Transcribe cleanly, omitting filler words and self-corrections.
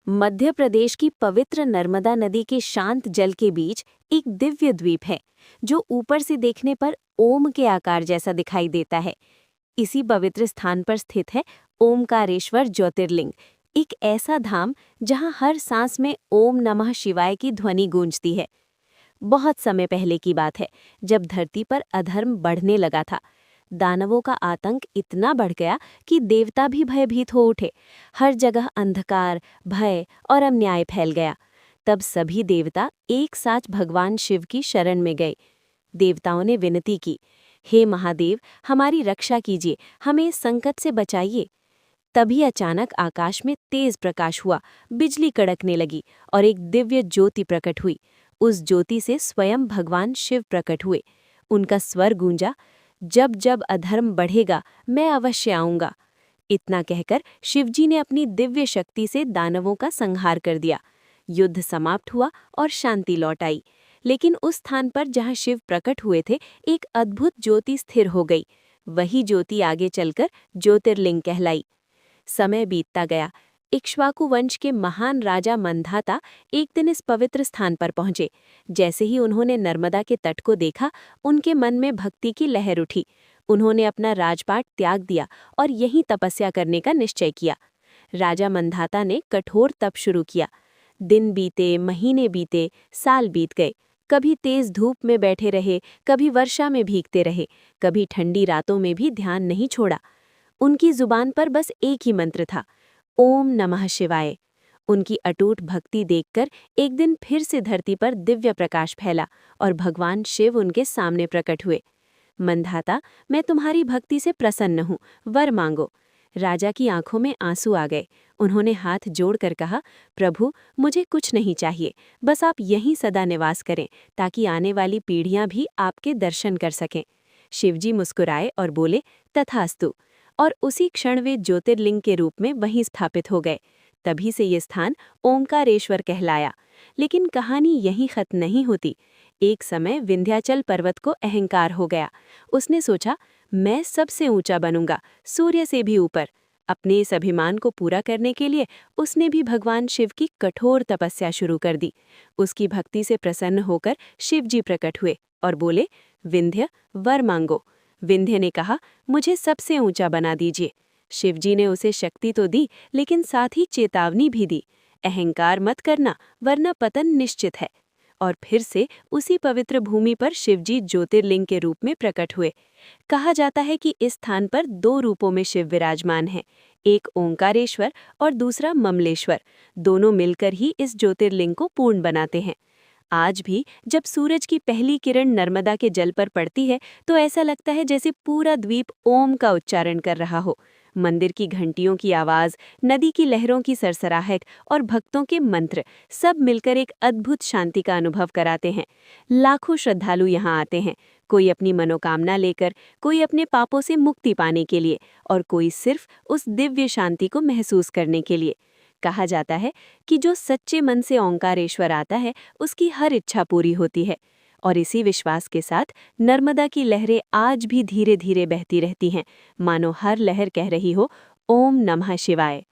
मध्य प्रदेश की पवित्र नर्मदा नदी के शांत जल के बीच एक दिव्य द्वीप है जो ऊपर से देखने पर ओम के आकार जैसा दिखाई देता है। इसी पवित्र स्थान पर स्थित है ओमकारेश्वर ज्योतिर्लिंग, एक ऐसा धाम जहां हर सांस में ओम नमः शिवाय की ध्वनि गूंजती है। बहुत समय पहले की बात है, जब धरती पर अधर्म बढ़ने लगा था। दानवों का आतंक इतना बढ़ गया कि देवता भी भयभीत हो उठे। हर जगह अंधकार, भय और अन्याय फैल गया। तब सभी देवता एक साथ भगवान शिव की शरण में गए। देवताओं ने विनती की, हे महादेव, हमारी रक्षा कीजिए, हमें इस संकट से बचाइए। तभी अचानक आकाश में तेज प्रकाश हुआ, बिजली कड़कने लगी और एक दिव्य ज्योति प्रकट हुई। उस ज्योति से स्वयं भगवान शिव प्रकट हुए। उनका स्वर गूंजा, जब जब अधर्म बढ़ेगा मैं अवश्य आऊंगा। इतना कहकर शिवजी ने अपनी दिव्य शक्ति से दानवों का संहार कर दिया। युद्ध समाप्त हुआ और शांति लौट आई। लेकिन उस स्थान पर जहां शिव प्रकट हुए थे, एक अद्भुत ज्योति स्थिर हो गई। वही ज्योति आगे चलकर ज्योतिर्लिंग कहलाई। समय बीतता गया। इक्ष्वाकु वंश के महान राजा मंधाता एक दिन इस पवित्र स्थान पर पहुंचे। जैसे ही उन्होंने नर्मदा के तट को देखा, उनके मन में भक्ति की लहर उठी। उन्होंने अपना राजपाट त्याग दिया और यहीं तपस्या करने का निश्चय किया। राजा मंधाता ने कठोर तप शुरू किया। दिन बीते, महीने बीते, साल बीत गए। कभी तेज धूप में बैठे रहे, कभी वर्षा में भीगते रहे, कभी ठंडी रातों में भी ध्यान नहीं छोड़ा। उनकी जुबान पर बस एक ही मंत्र था, ओम नमः शिवाय। उनकी अटूट भक्ति देखकर एक दिन फिर से धरती पर दिव्य प्रकाश फैला और भगवान शिव उनके सामने प्रकट हुए। मंधाता, मैं तुम्हारी भक्ति से प्रसन्न हूँ, वर मांगो। राजा की आंखों में आंसू आ गए। उन्होंने हाथ जोड़कर कहा, प्रभु, मुझे कुछ नहीं चाहिए, बस आप यहीं सदा निवास करें ताकि आने वाली पीढ़ियां भी आपके दर्शन कर सकें। शिवजी मुस्कुराए और बोले, तथास्तु। और उसी क्षण वे ज्योतिर्लिंग के रूप में वहीं स्थापित हो गए। तभी से ये स्थान ओमकारेश्वर कहलाया। लेकिन कहानी यहीं खत्म नहीं होती। एक समय विंध्याचल पर्वत को अहंकार हो गया। उसने सोचा, मैं सबसे ऊंचा बनूंगा, सूर्य से भी ऊपर। अपने इस अभिमान को पूरा करने के लिए उसने भी भगवान शिव की कठोर तपस्या शुरू कर दी। उसकी भक्ति से प्रसन्न होकर शिवजी प्रकट हुए और बोले, विंध्य, वर मांगो। विंध्य ने कहा, मुझे सबसे ऊंचा बना दीजिए। शिवजी ने उसे शक्ति तो दी, लेकिन साथ ही चेतावनी भी दी, अहंकार मत करना वरना पतन निश्चित है। और फिर से उसी पवित्र भूमि पर शिवजी ज्योतिर्लिंग के रूप में प्रकट हुए। कहा जाता है कि इस स्थान पर दो रूपों में शिव विराजमान हैं, एक ओंकारेश्वर और दूसरा ममलेश्वर। दोनों मिलकर ही इस ज्योतिर्लिंग को पूर्ण बनाते हैं। आज भी जब सूरज की पहली किरण नर्मदा के जल पर पड़ती है, तो ऐसा लगता है जैसे पूरा द्वीप ओम का उच्चारण कर रहा हो। मंदिर की घंटियों की आवाज़, नदी की लहरों की सरसराहट और भक्तों के मंत्र सब मिलकर एक अद्भुत शांति का अनुभव कराते हैं। लाखों श्रद्धालु यहाँ आते हैं, कोई अपनी मनोकामना लेकर, कोई अपने पापों से मुक्ति पाने के लिए और कोई सिर्फ उस दिव्य शांति को महसूस करने के लिए। कहा जाता है कि जो सच्चे मन से ओंकारेश्वर आता है, उसकी हर इच्छा पूरी होती है। और इसी विश्वास के साथ नर्मदा की लहरें आज भी धीरे धीरे बहती रहती हैं, मानो हर लहर कह रही हो, ओम नमः शिवाय।